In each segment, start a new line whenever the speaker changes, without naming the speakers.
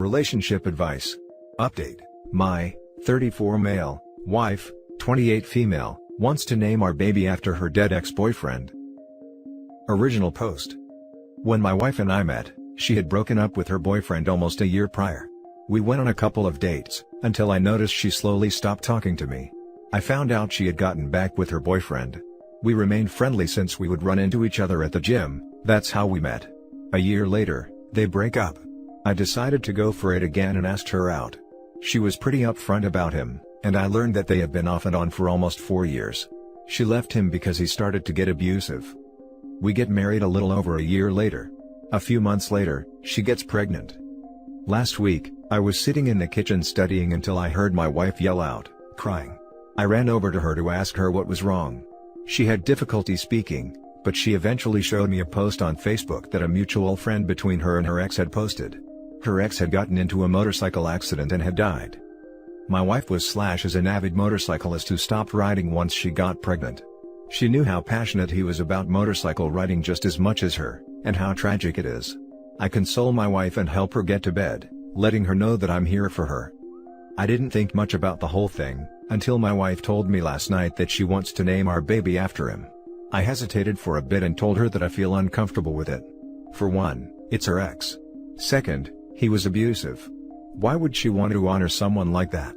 Relationship advice. Update. My 34 male wife, 28 female, wants to name our baby after her dead ex-boyfriend. Original post. When my wife and I met, she had broken up with her boyfriend almost a year prior. We went on a couple of dates, until I noticed she slowly stopped talking to me. I found out she had gotten back with her boyfriend. We remained friendly since we would run into each other at the gym. That's how we met. A year later, they break up. I decided to go for it again and asked her out. She was pretty upfront about him, and I learned that they had been off and on for almost 4 years. She left him because he started to get abusive. We get married a little over a year later. A few months later, she gets pregnant. Last week, I was sitting in the kitchen studying until I heard my wife yell out, crying. I ran over to her to ask her what was wrong. She had difficulty speaking, but she eventually showed me a post on Facebook that a mutual friend between her and her ex had posted. Her ex had gotten into a motorcycle accident and had died. My wife was an avid motorcyclist who stopped riding once she got pregnant. She knew how passionate he was about motorcycle riding just as much as her, and how tragic it is. I console my wife and help her get to bed, letting her know that I'm here for her. I didn't think much about the whole thing, until my wife told me last night that she wants to name our baby after him. I hesitated for a bit and told her that I feel uncomfortable with it. For one, it's her ex. Second, he was abusive. Why would she want to honor someone like that?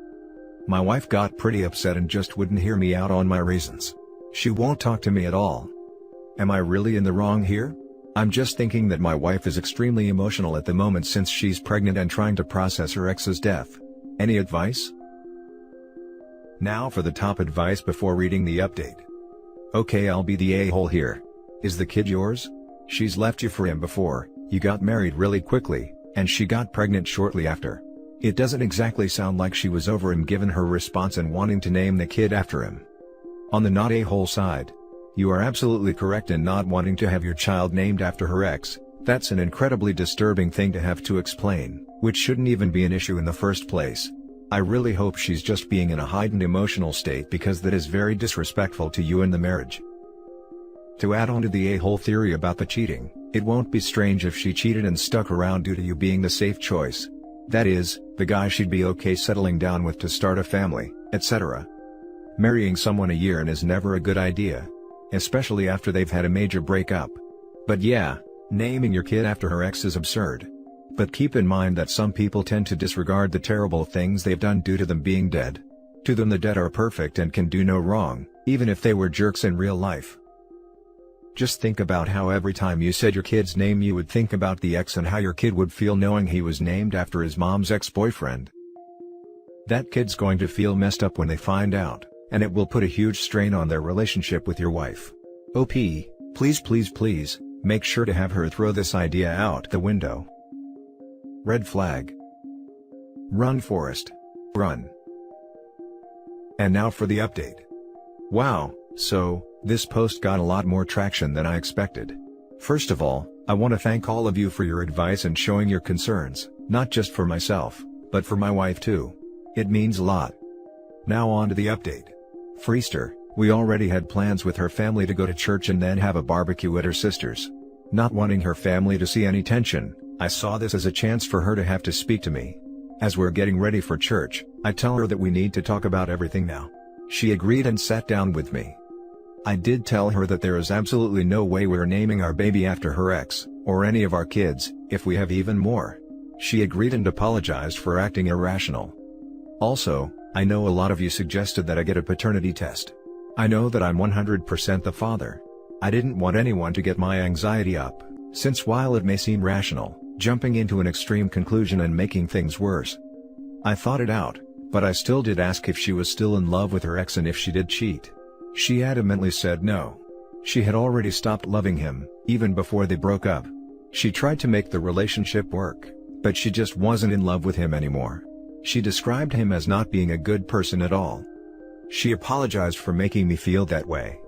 My wife got pretty upset and just wouldn't hear me out on my reasons. She won't talk to me at all. Am I really in the wrong here? I'm just thinking that my wife is extremely emotional at the moment since she's pregnant and trying to process her ex's death. Any advice? Now for the top advice before reading the update. Okay, I'll be the a-hole here. Is the kid yours? She's left you for him before, you got married really quickly, and she got pregnant shortly after. It doesn't exactly sound like she was over him given her response and wanting to name the kid after him. On the not a-hole side, you are absolutely correct in not wanting to have your child named after her ex. That's an incredibly disturbing thing to have to explain, which shouldn't even be an issue in the first place. I really hope she's just being in a heightened emotional state because that is very disrespectful to you and the marriage. To add on to the a-hole theory about the cheating, it won't be strange if she cheated and stuck around due to you being the safe choice. That is, the guy she'd be okay settling down with to start a family, etc. Marrying someone a year in is never a good idea. Especially after they've had a major breakup. But yeah, naming your kid after her ex is absurd. But keep in mind that some people tend to disregard the terrible things they've done due to them being dead. To them the dead are perfect and can do no wrong, even if they were jerks in real life. Just think about how every time you said your kid's name you would think about the ex and how your kid would feel knowing he was named after his mom's ex-boyfriend. That kid's going to feel messed up when they find out, and it will put a huge strain on their relationship with your wife. OP, please, make sure to have her throw this idea out the window. Red flag. Run, Forrest. Run. And now for the update. Wow, so, this post got a lot more traction than I expected. First of all, I want to thank all of you for your advice and showing your concerns, not just for myself, but for my wife too. It means a lot. Now on to the update. For Easter, we already had plans with her family to go to church and then have a barbecue at her sister's. Not wanting her family to see any tension, I saw this as a chance for her to have to speak to me. As we're getting ready for church, I tell her that we need to talk about everything now. She agreed and sat down with me. I did tell her that there is absolutely no way we're naming our baby after her ex, or any of our kids, if we have even more. She agreed and apologized for acting irrational. Also, I know a lot of you suggested that I get a paternity test. I know that I'm 100% the father. I didn't want anyone to get my anxiety up, since while it may seem rational, jumping into an extreme conclusion and making things worse. I thought it out, but I still did ask if she was still in love with her ex and if she did cheat. She adamantly said no. She had already stopped loving him, even before they broke up. She tried to make the relationship work, but she just wasn't in love with him anymore. She described him as not being a good person at all. She apologized for making me feel that way.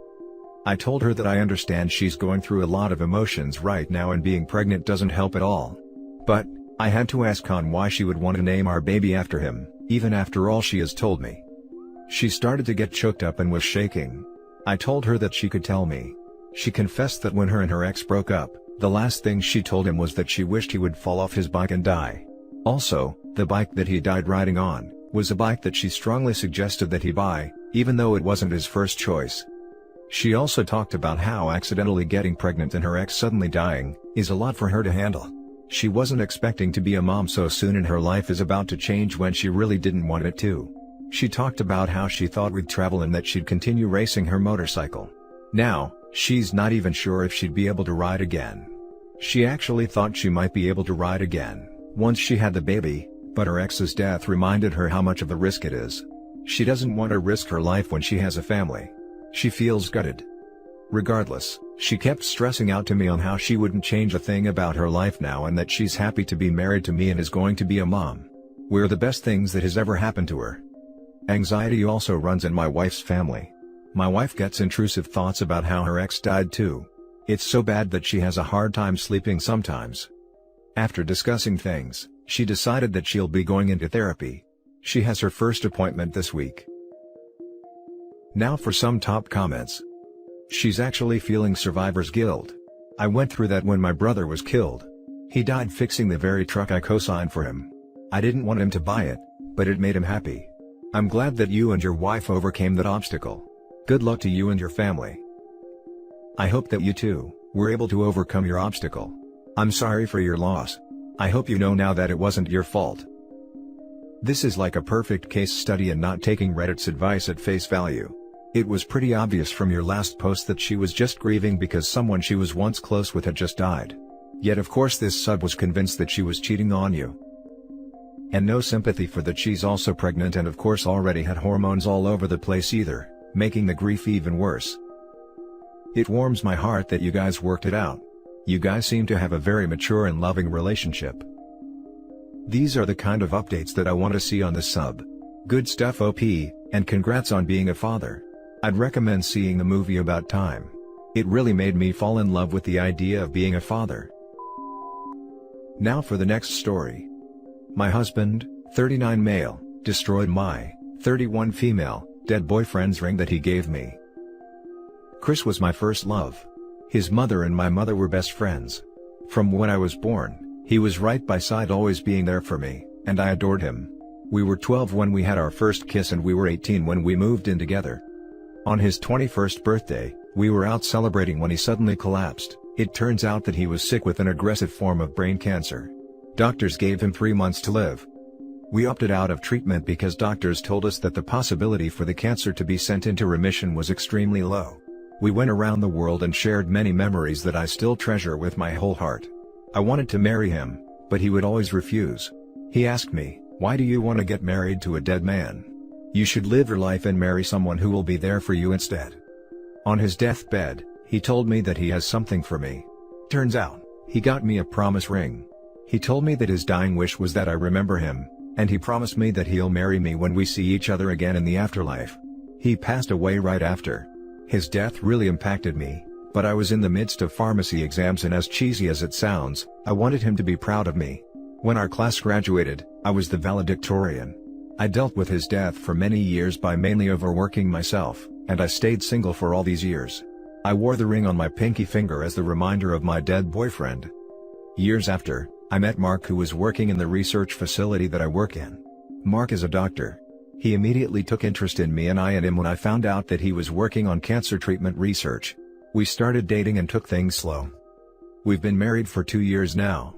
I told her that I understand she's going through a lot of emotions right now and being pregnant doesn't help at all. But, I had to ask on why she would want to name our baby after him, even after all she has told me. She started to get choked up and was shaking. I told her that she could tell me. She confessed that when her and her ex broke up, the last thing she told him was that she wished he would fall off his bike and die. Also, the bike that he died riding on was a bike that she strongly suggested that he buy, even though it wasn't his first choice. She also talked about how accidentally getting pregnant and her ex suddenly dying is a lot for her to handle. She wasn't expecting to be a mom so soon, and her life is about to change when she really didn't want it to. She talked about how she thought we'd travel and that she'd continue racing her motorcycle. Now, she's not even sure if she'd be able to ride again. She actually thought she might be able to ride again once she had the baby, but her ex's death reminded her how much of a risk it is. She doesn't want to risk her life when she has a family. She feels gutted. Regardless, she kept stressing out to me on how she wouldn't change a thing about her life now and that she's happy to be married to me and is going to be a mom. We're the best things that has ever happened to her. Anxiety also runs in my wife's family. My wife gets intrusive thoughts about how her ex died too. It's so bad that she has a hard time sleeping sometimes. After discussing things, she decided that she'll be going into therapy. She has her first appointment this week. Now for some top comments. She's actually feeling survivor's guilt. I went through that when my brother was killed. He died fixing the very truck I co-signed for him. I didn't want him to buy it, but it made him happy. I'm glad that you and your wife overcame that obstacle. Good luck to you and your family. I hope that you too were able to overcome your obstacle. I'm sorry for your loss. I hope you know now that it wasn't your fault. This is like a perfect case study and not taking Reddit's advice at face value. It was pretty obvious from your last post that she was just grieving because someone she was once close with had just died. Yet of course this sub was convinced that she was cheating on you. And no sympathy for that she's also pregnant and of course already had hormones all over the place either, making the grief even worse. It warms my heart that you guys worked it out. You guys seem to have a very mature and loving relationship. These are the kind of updates that I want to see on this sub. Good stuff OP, and congrats on being a father. I'd recommend seeing the movie About Time. It really made me fall in love with the idea of being a father. Now for the next story. My husband, 39 male, destroyed my 31 female dead boyfriend's ring that he gave me. Chris was my first love. His mother and my mother were best friends. From when I was born, he was right by side, always being there for me, and I adored him. We were 12 when we had our first kiss and we were 18 when we moved in together. On his 21st birthday, we were out celebrating when he suddenly collapsed. It turns out that he was sick with an aggressive form of brain cancer. Doctors gave him 3 months to live. We opted out of treatment because doctors told us that the possibility for the cancer to be sent into remission was extremely low. We went around the world and shared many memories that I still treasure with my whole heart. I wanted to marry him, but he would always refuse. He asked me, "Why do you want to get married to a dead man? You should live your life and marry someone who will be there for you instead." On his deathbed, he told me that he has something for me. Turns out, he got me a promise ring. He told me that his dying wish was that I remember him, and he promised me that he'll marry me when we see each other again in the afterlife. He passed away right after. His death really impacted me, but I was in the midst of pharmacy exams, and as cheesy as it sounds, I wanted him to be proud of me. When our class graduated, I was the valedictorian. I dealt with his death for many years by mainly overworking myself, and I stayed single for all these years. I wore the ring on my pinky finger as the reminder of my dead boyfriend. Years after, I met Mark, who was working in the research facility that I work in. Mark is a doctor. He immediately took interest in me and I in him when I found out that he was working on cancer treatment research. We started dating and took things slow. We've been married for 2 years now.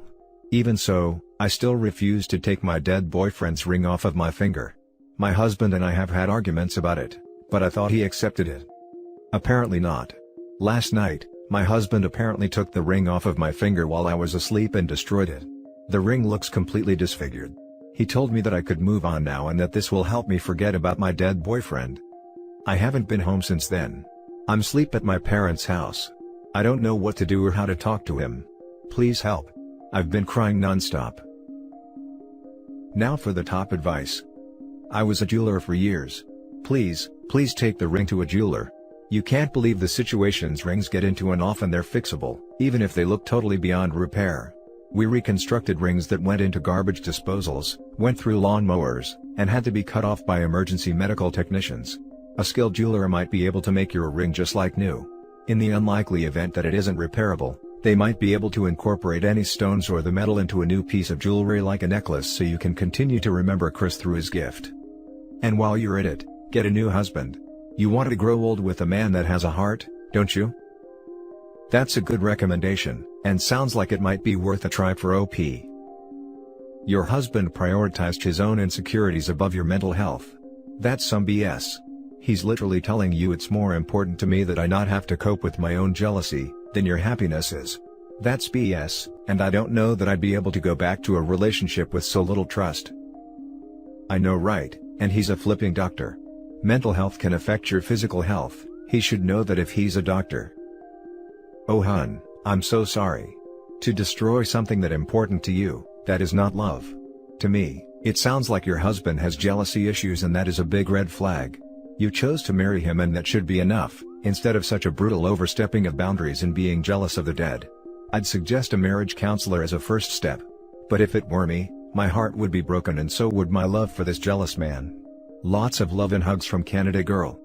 Even so, I still refuse to take my dead boyfriend's ring off of my finger. My husband and I have had arguments about it, but I thought he accepted it. Apparently not. Last night, my husband apparently took the ring off of my finger while I was asleep and destroyed it. The ring looks completely disfigured. He told me that I could move on now and that this will help me forget about my dead boyfriend. I haven't been home since then. I'm asleep at my parents' house. I don't know what to do or how to talk to him. Please help. I've been crying non-stop. Now for the top advice. I was a jeweler for years. Please take the ring to a jeweler. You can't believe the situations rings get into, and often they're fixable, even if they look totally beyond repair. We reconstructed rings that went into garbage disposals, went through lawn mowers, and had to be cut off by emergency medical technicians. A skilled jeweler might be able to make your ring just like new. In the unlikely event that it isn't repairable, They might be able to incorporate any stones or the metal into a new piece of jewelry like a necklace so you can continue to remember Chris through his gift. And while you're at it, get a new husband. You want to grow old with a man that has a heart, don't you? That's a good recommendation, and sounds like it might be worth a try for OP. Your husband prioritized his own insecurities above your mental health. That's some BS. He's literally telling you it's more important to me that I not have to cope with my own jealousy than your happiness is. That's BS, and I don't know that I'd be able to go back to a relationship with so little trust. I know, right, and he's a flipping doctor. Mental health can affect your physical health. He should know that if he's a doctor. Oh hun, I'm so sorry. To destroy something that important to you, that is not love. To me, it sounds like your husband has jealousy issues and that is a big red flag. You chose to marry him and that should be enough, instead of such a brutal overstepping of boundaries and being jealous of the dead. I'd suggest a marriage counselor as a first step. But if it were me, my heart would be broken and so would my love for this jealous man. Lots of love and hugs from Canada girl.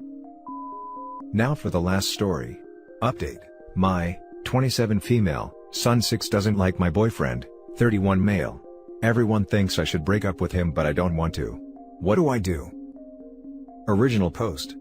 Now for the last story. Update. My 27 female, son 6 doesn't like my boyfriend, 31 male. Everyone thinks I should break up with him but I don't want to. What do I do? Original post.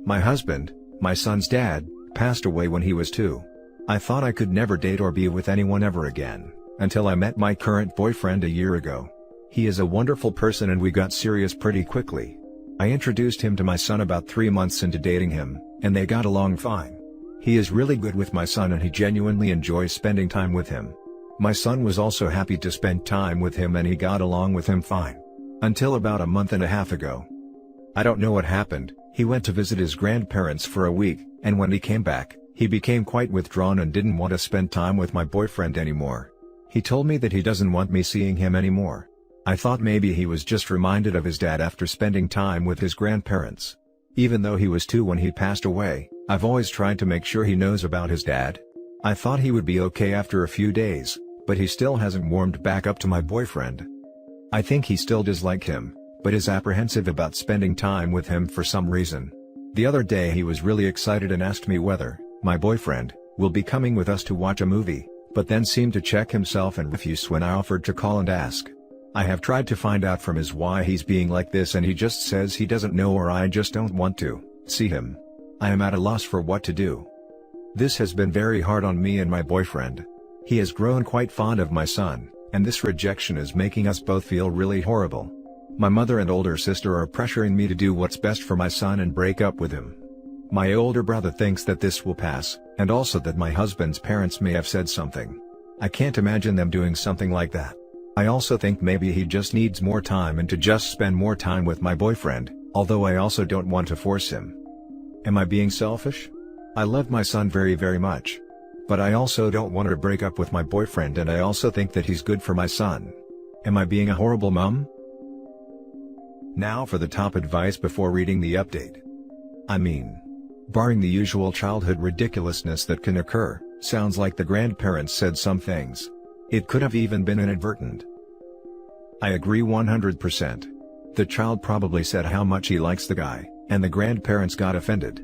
My husband, my son's dad, passed away when he was 2. I thought I could never date or be with anyone ever again, until I met my current boyfriend a year ago. He is a wonderful person and we got serious pretty quickly. I introduced him to my son about 3 months into dating him, and they got along fine. He is really good with my son and he genuinely enjoys spending time with him. My son was also happy to spend time with him and he got along with him fine. Until about a month and a half ago. I don't know what happened. He went to visit his grandparents for a week, and when he came back, he became quite withdrawn and didn't want to spend time with my boyfriend anymore. He told me that he doesn't want me seeing him anymore. I thought maybe he was just reminded of his dad after spending time with his grandparents. Even though he was 2 when he passed away, I've always tried to make sure he knows about his dad. I thought he would be okay after a few days, but he still hasn't warmed back up to my boyfriend. I think he still does like him, but is apprehensive about spending time with him for some reason. The other day he was really excited and asked me whether my boyfriend will be coming with us to watch a movie, but then seemed to check himself and refuse when I offered to call and ask. I have tried to find out from his why he's being like this and he just says he doesn't know or I just don't want to see him. I am at a loss for what to do. This has been very hard on me and my boyfriend. He has grown quite fond of my son, and this rejection is making us both feel really horrible. My mother and older sister are pressuring me to do what's best for my son and break up with him. My older brother thinks that this will pass, and also that my husband's parents may have said something. I can't imagine them doing something like that. I also think maybe he just needs more time and to just spend more time with my boyfriend, although I also don't want to force him. Am I being selfish? I love my son very very much. But I also don't want to break up with my boyfriend and I also think that he's good for my son. Am I being a horrible mom? Now for the top advice before reading the update. I mean, barring the usual childhood ridiculousness that can occur, sounds like the grandparents said some things. It could have even been inadvertent. I agree 100%. The child probably said how much he likes the guy, and the grandparents got offended.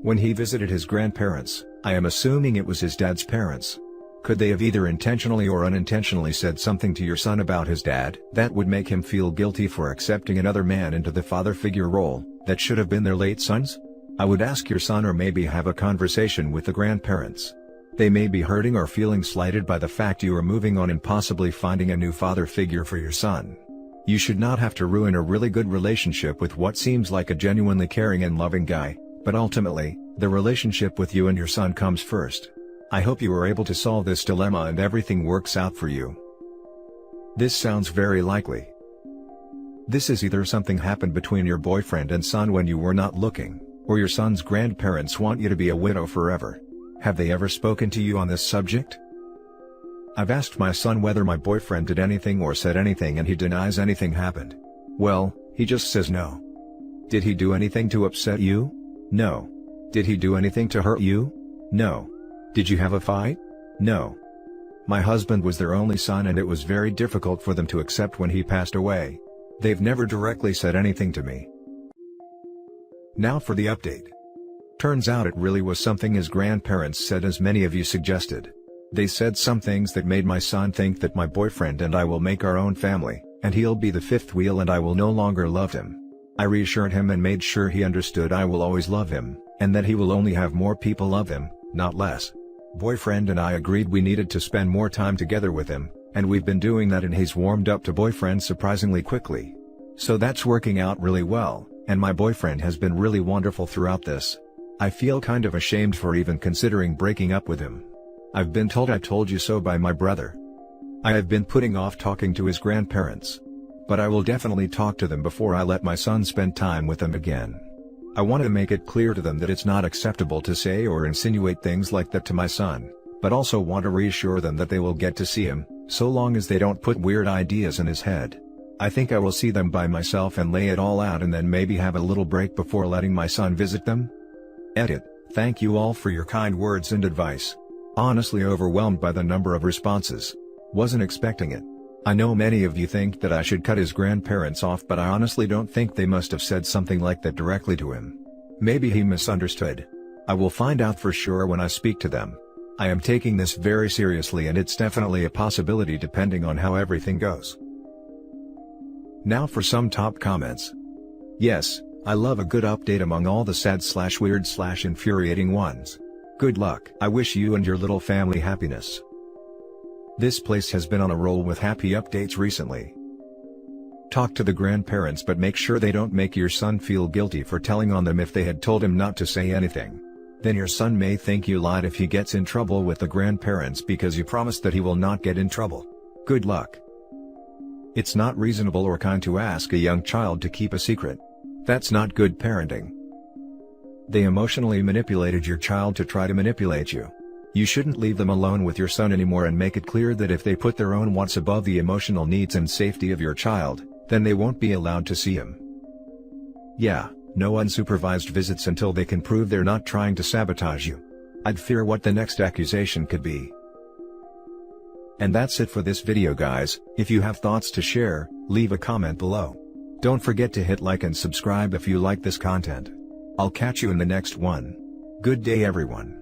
When he visited his grandparents, I am assuming it was his dad's parents. Could they have either intentionally or unintentionally said something to your son about his dad that would make him feel guilty for accepting another man into the father figure role that should have been their late son's? I would ask your son or maybe have a conversation with the grandparents. They may be hurting or feeling slighted by the fact you are moving on and possibly finding a new father figure for your son. You should not have to ruin a really good relationship with what seems like a genuinely caring and loving guy, but ultimately, the relationship with you and your son comes first. I hope you are able to solve this dilemma and everything works out for you. This sounds very likely. This is either something happened between your boyfriend and son when you were not looking, or your son's grandparents want you to be a widow forever. Have they ever spoken to you on this subject? I've asked my son whether my boyfriend did anything or said anything and he denies anything happened. Well, he just says no. Did he do anything to upset you? No. Did he do anything to hurt you? No. Did you have a fight? No. My husband was their only son and it was very difficult for them to accept when he passed away. They've never directly said anything to me. Now for the update. Turns out it really was something his grandparents said, as many of you suggested. They said some things that made my son think that my boyfriend and I will make our own family, and he'll be the fifth wheel and I will no longer love him. I reassured him and made sure he understood I will always love him, and that he will only have more people love him, not less. Boyfriend and I agreed we needed to spend more time together with him, and we've been doing that, and he's warmed up to boyfriend surprisingly quickly. So that's working out really well, and my boyfriend has been really wonderful throughout this. I feel kind of ashamed for even considering breaking up with him. I've been told I told you so by my brother. I have been putting off talking to his grandparents. But I will definitely talk to them before I let my son spend time with them again. I want to make it clear to them that it's not acceptable to say or insinuate things like that to my son, but also want to reassure them that they will get to see him, so long as they don't put weird ideas in his head. I think I will see them by myself and lay it all out, and then maybe have a little break before letting my son visit them. Edit. Thank you all for your kind words and advice. Honestly overwhelmed by the number of responses. Wasn't expecting it. I know many of you think that I should cut his grandparents off, but I honestly don't think they must have said something like that directly to him. Maybe he misunderstood. I will find out for sure when I speak to them. I am taking this very seriously, and it's definitely a possibility depending on how everything goes. Now for some top comments. Yes, I love a good update among all the sad/weird/infuriating ones. Good luck. I wish you and your little family happiness. This place has been on a roll with happy updates recently. Talk to the grandparents, but make sure they don't make your son feel guilty for telling on them if they had told him not to say anything. Then your son may think you lied if he gets in trouble with the grandparents because you promised that he will not get in trouble. Good luck. It's not reasonable or kind to ask a young child to keep a secret. That's not good parenting. They emotionally manipulated your child to try to manipulate you. You shouldn't leave them alone with your son anymore, and make it clear that if they put their own wants above the emotional needs and safety of your child, then they won't be allowed to see him. Yeah, no unsupervised visits until they can prove they're not trying to sabotage you. I'd fear what the next accusation could be. And that's it for this video, guys. If you have thoughts to share, leave a comment below. Don't forget to hit like and subscribe if you like this content. I'll catch you in the next one. Good day, everyone.